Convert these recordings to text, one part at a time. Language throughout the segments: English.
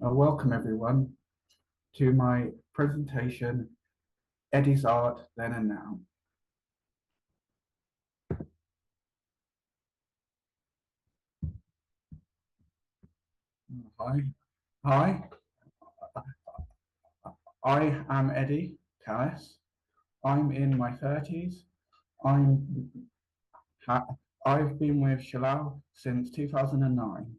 Welcome everyone to my presentation, Eddie's Art Then and Now. Hi, I am Eddie Callis. I'm in my 30s. I'm, I've been with Shallal since 2009.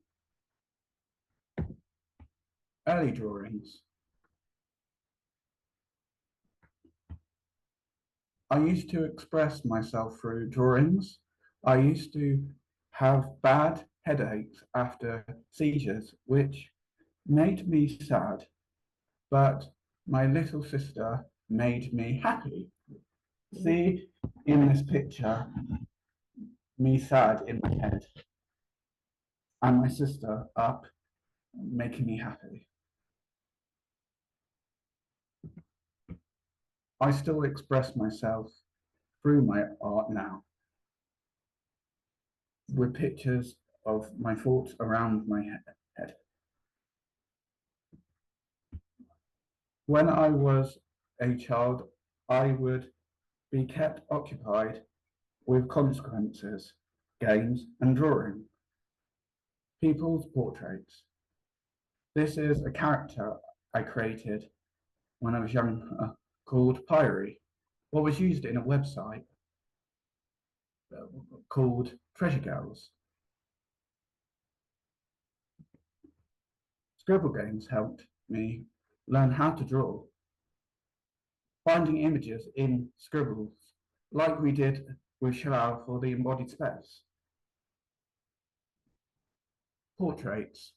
Early drawings. I used to express myself through drawings. I used to have bad headaches after seizures, which made me sad, but my little sister made me happy. See in this picture, me sad in my head, and my sister up, making me happy. I still express myself through my art now, with pictures of my thoughts around my head. When I was a child, I would be kept occupied with consequences, games, and drawing. People's portraits. This is a character I created when I was young called pawer, what was used in a website called Treasure Girls. Scribble games helped me learn how to draw, finding images in scribbles, like we did with Shallal for the embodied space. Portraits.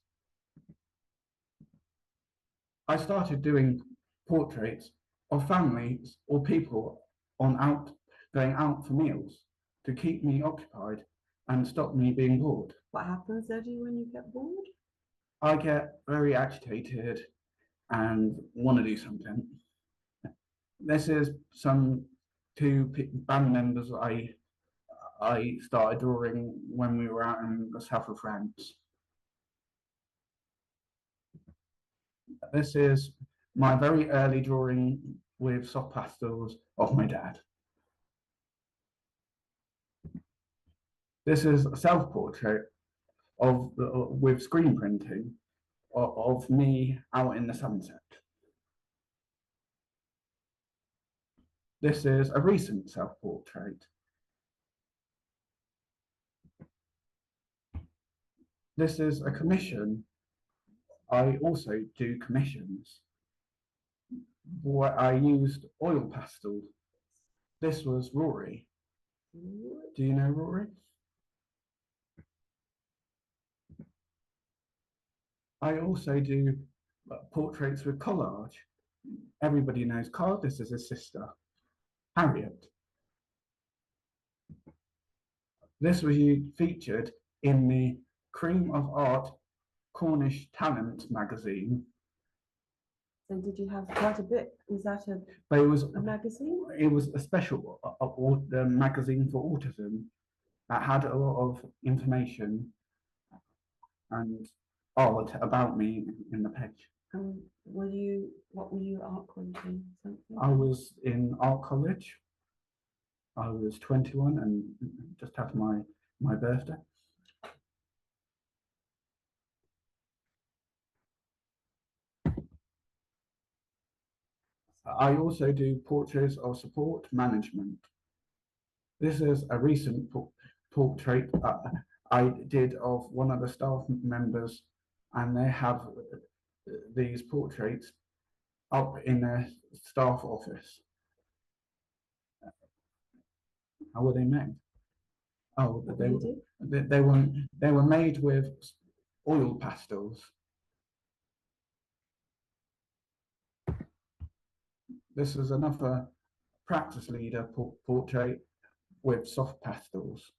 I started doing portraits of families or people going out for meals to keep me occupied and stop me being bored. What happens, Eddie, when you get bored? I get very agitated and want to do something. This is some two band members I started drawing when we were out in the south of France. This is my very early drawing with soft pastels of my dad. This is a self-portrait with screen printing of me out in the sunset. This is a recent self-portrait. This is a commission. I also do commissions where I used oil pastel. This was Rory. Do you know Rory? I also do portraits with collage. Everybody knows Carl. This is his sister, Harriet. This was featured in the Cream of Art Cornish Talent magazine. So did you have quite a bit? Was that a magazine? It was a special magazine for autism that had a lot of information and art about me in the page. What were you art college in? Something? I was in art college. I was 21 and just had my birthday. I also do portraits of support management. This is a recent portrait I did of one of the staff members, and they have these portraits up in their staff office. How were they made? Oh, they were made with oil pastels. This is another practice leader portrait with soft pastels.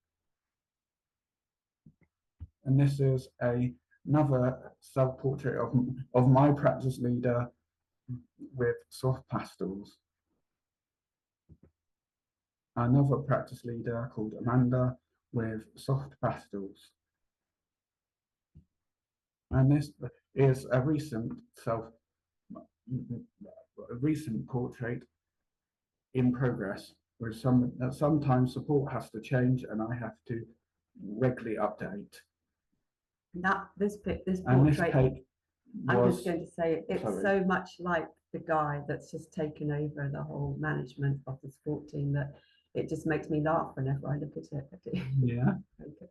And this is another self-portrait of my practice leader with soft pastels. Another practice leader called Amanda with soft pastels. And this is a recent portrait in progress, where sometimes support has to change and I have to regularly update. This And this portrait, cake I'm was, just going to say it's sorry. so much like the guy that's just taken over the whole management of the sport team that it just makes me laugh whenever I look at it. Yeah. Okay.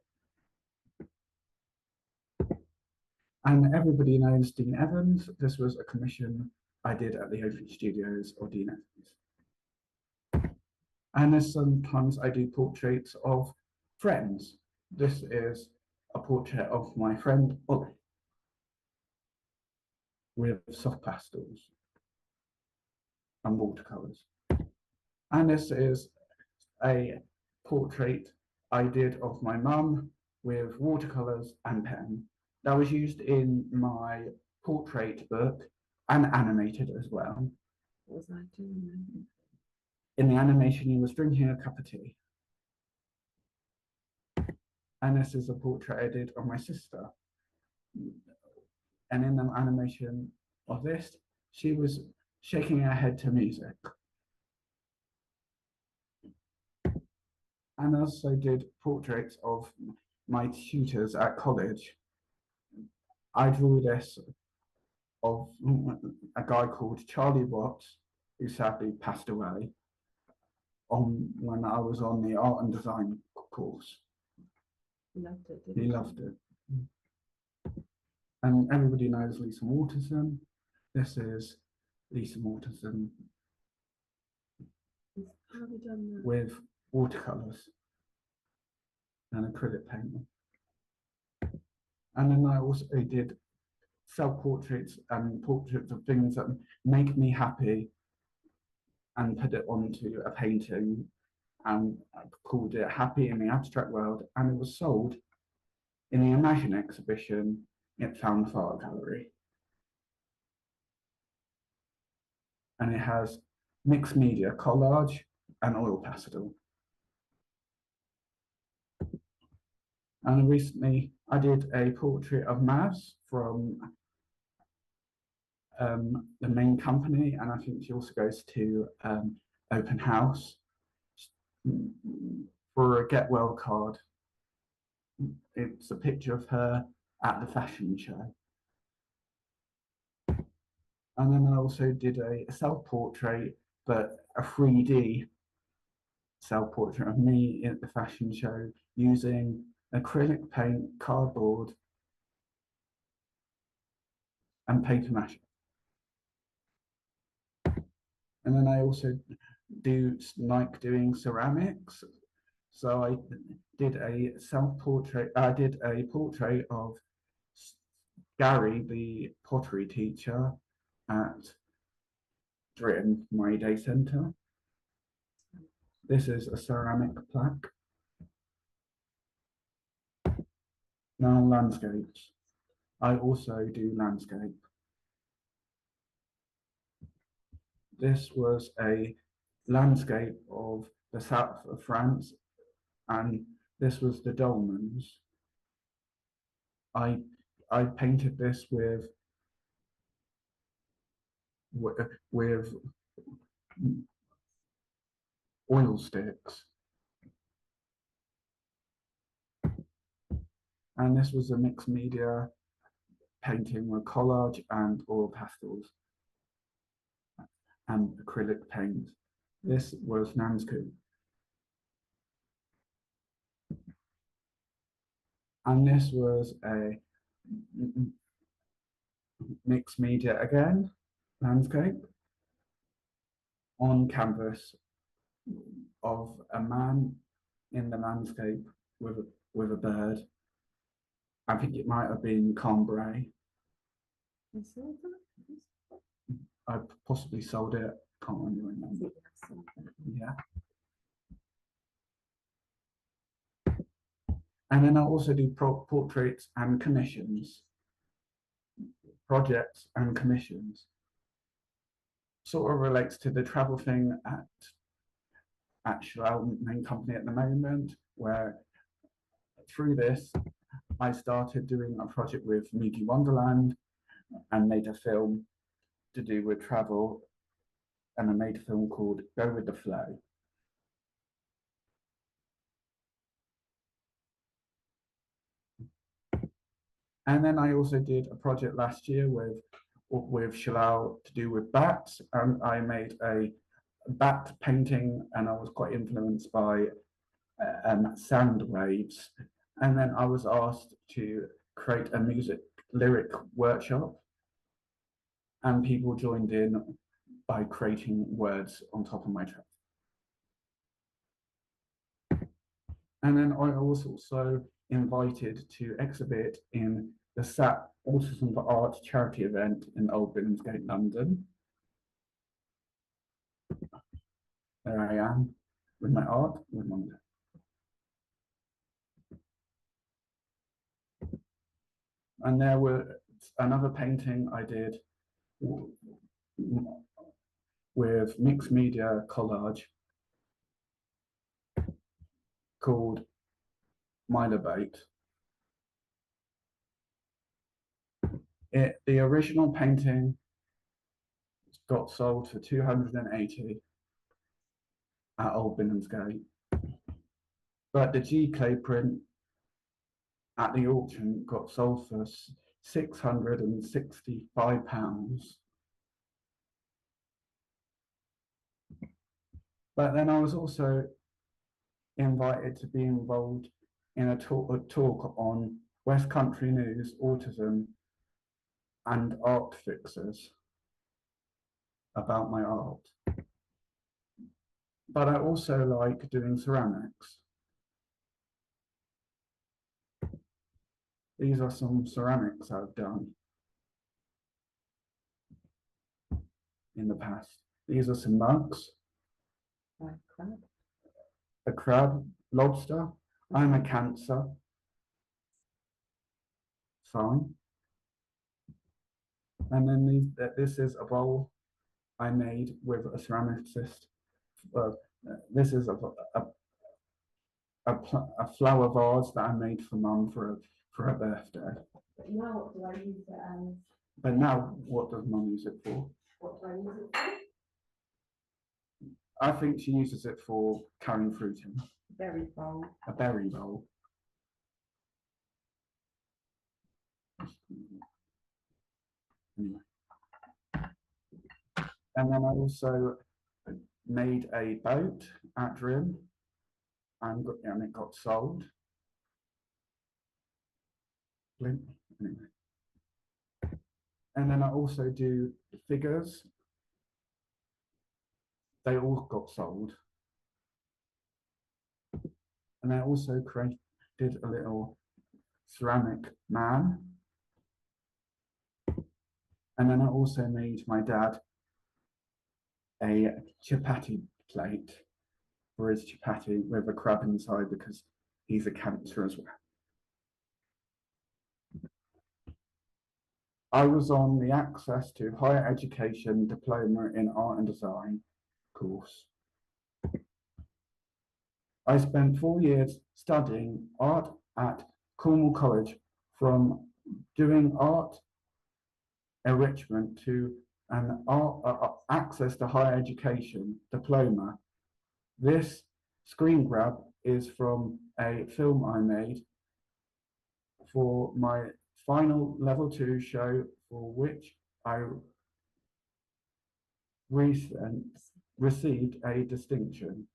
And everybody knows Dean Evans. This was a commission I did at the Oakley Studios of Dean Evans. And there's sometimes I do portraits of friends. This is a portrait of my friend Ollie with soft pastels and watercolors. And this is a portrait I did of my mum with watercolors and pen. That was used in my portrait book and animated as well. What was I doing then? In the animation, he was drinking a cup of tea. And this is a portrait I did of my sister. And in the animation of this, she was shaking her head to music. And I also did portraits of my tutors at college. I drew this of a guy called Charlie Watts, who sadly passed away when I was on the art and design course. He loved it, He loved it. And everybody knows Lisa Waterson. This is Lisa Waterson How have you done that? with watercolors and acrylic painting. And then I also did self-portraits and portraits of things that make me happy and put it onto a painting, and I called it Happy in the Abstract World, and it was sold in the Imagine exhibition at Found Art Gallery. And it has mixed media collage and oil pastel. And recently I did a portrait of Mavs from the main company, and I think she also goes to open house for a get well card. It's a picture of her at the fashion show. And then I also did a self-portrait, but a 3D self-portrait of me at the fashion show using acrylic paint, cardboard, and paper mache. And then I also do like doing ceramics. So I did a self-portrait. I did a portrait of Gary, the pottery teacher at Dritten My Day Centre. This is a ceramic plaque. Now landscapes. I also do landscape. This was a landscape of the south of France, and this was the dolmens. I painted this with oil sticks, and this was a mixed media painting with collage and oil pastels and acrylic paint. This was Nansku. And this was a mixed media again, landscape, on canvas of a man in the landscape with a bird. I think it might have been Cambrai. I possibly sold it, can't really remember. Yeah. And then I also do portraits and commissions, projects and commissions. Sort of relates to the travel thing at Shallal main company at the moment, where through this I started doing a project with Miki Wonderland, and made a film to do with travel, and I made a film called Go With The Flow. And then I also did a project last year with Shallal to do with bats, and I made a bat painting, and I was quite influenced by sound waves. And then I was asked to create a music lyric workshop, and people joined in by creating words on top of my track. And then I was also invited to exhibit in the SAT Autism for Art charity event in Old Billingsgate, London. There I am with my art, with my and there were another painting I did with mixed media collage called My Debate. The original painting got sold for 280 at Old Billingsgate, but the G clay print at the auction got sold for £665. But then I was also invited to be involved in a talk on West Country News, autism, and art fixers about my art. But I also like doing ceramics. These are some ceramics I've done in the past. These are some mugs. A crab, lobster. I'm a Cancer. Fine. And then this is a bowl I made with a ceramicist. This is a flower vase that I made for Mum for her birthday. But now what do I use it as? But now what does Mum use it for? What do I use it for? I think she uses it for carrying fruit in. Berry bowl. A berry bowl. Anyway. And then I also made a boat at Drim, and it got sold. Anyway. And then I also do figures. They all got sold. And I also created a little ceramic man. And then I also made my dad a chapati plate for his chapati with a crab inside because he's a Cancer as well. I was on the Access to Higher Education Diploma in Art and Design course. I spent 4 years studying art at Cornwall College, from doing art enrichment to an Access to Higher Education diploma. This screen grab is from a film I made for my final level 2 show, for which I received a distinction.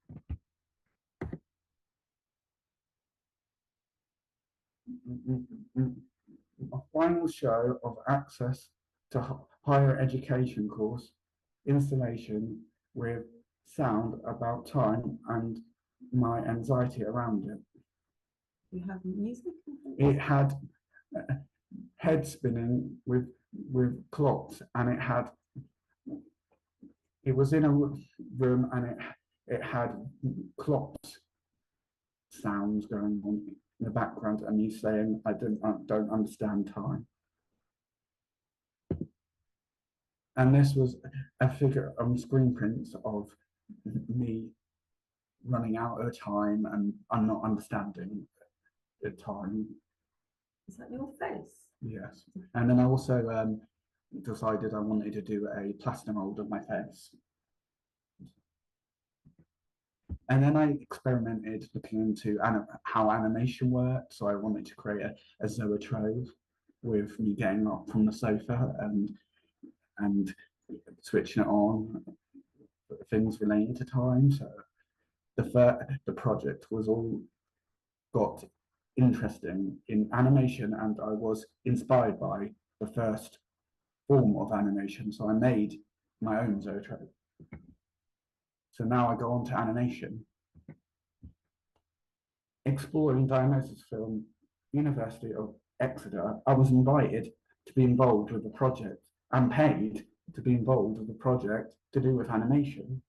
A final show of Access to Higher Education course, installation with sound about time and my anxiety around it. You have music? It had head spinning with clocks, and it was in a room, and it had clocks sounds going on in the background, and you saying, I don't understand time. And this was a figure on screen prints of me running out of time, and I'm not understanding the time. Is that your face? Yes. And then I also decided I wanted to do a plaster mold of my face. And then I experimented looking into how animation worked. So I wanted to create a zoetrope with me getting up from the sofa and switching it on, things relating to time. So the project was all got interesting in animation, and I was inspired by the first form of animation. So I made my own zoetrope. So now I go on to animation. Exploring Dionysus Film, University of Exeter, I was invited to be involved with the project and paid to be involved with the project to do with animation.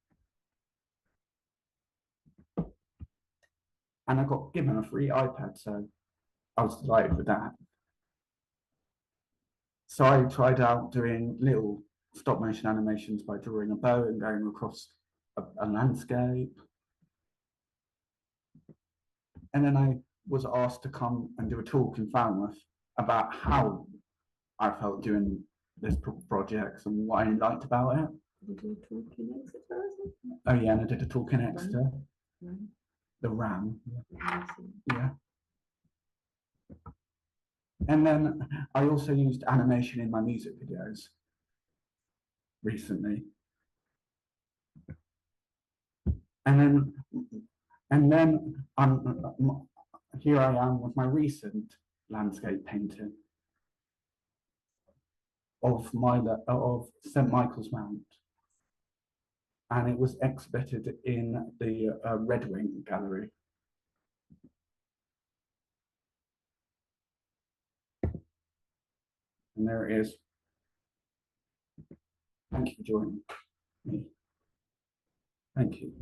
And I got given a free iPad, so I was delighted with that. So I tried out doing little stop motion animations by drawing a bow and going across a landscape. And then I was asked to come and do a talk in Falmouth about how I felt doing this project and what I liked about it. Did you talk in Exeter? Oh yeah, and I did a talk in Exeter. Ram. The Ram. Amazing. Yeah. And then I also used animation in my music videos recently. And then here I am with my recent landscape painting of St. Michael's Mount. And it was exhibited in the Red Wing Gallery. And there it is. Thank you for joining me. Thank you.